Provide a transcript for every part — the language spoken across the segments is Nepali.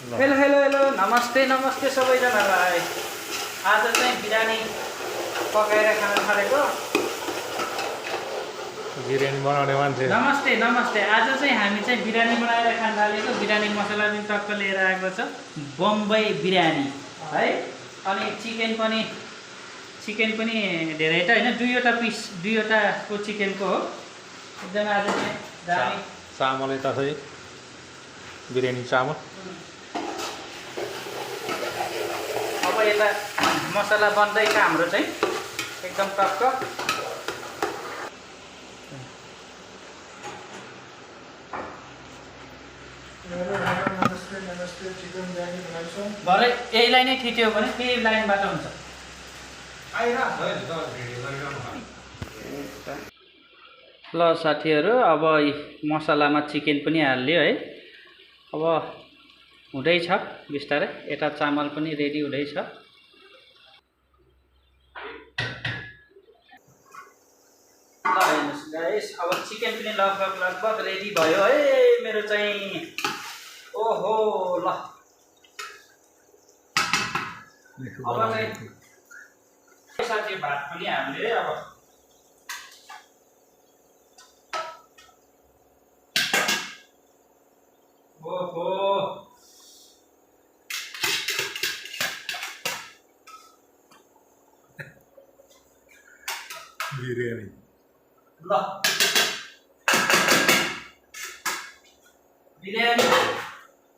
हेलो हेलो हेलो नमस्ते नमस्ते सबैजनालाई। आज चाहिँ बिरयानी पकाएर खान थालेको। बिरयानी बनाउने मान्छे नमस्ते नमस्ते। आज चाहिँ हामी चाहिँ बिरयानी बनाएर खान थालेको। बिरयानी मसला पनि टक्क लिएर आएको छ, बम्बई बिरयानी है। अनि चिकन पनि धेरैटा हैन, दुईवटा पिस, दुईवटाको चिकनको हो। एकदमै आज चाहिँ दामी चामल यता छ बिरयानी चामल। अब यता मसला बन्दैछ हाम्रो चाहिँ एकदम टक्क। नमस्ते चिकन बिरयानी बनाउँछौँ। भरे यहीलाई नै थिच्यो भने त्यही लाइनबाट हुन्छ। ल साथीहरू, अब मसलामा चिकन पनि हाल्यो है। अब हुँदैछ बिस्तारै। यता चामल पनि रेडी हुँदैछ। ल हेर्नुहोस् गाइस, अब चिकन पनि लगभग रेडी भयो है मेरो चाहिँ। ओहो ल, अब चाहिँ साथी भात पनि हामीले अब ओहो बिरयानी ल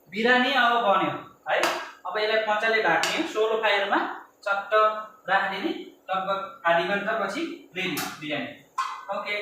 बिरयानी अब बन्यो है। अब यसलाई मजाले ढाक्ने, सोलो फायरमा चट्ट राखिदिने। लगभग आधी घन्टापछि रेडी बिरयानी। ओके।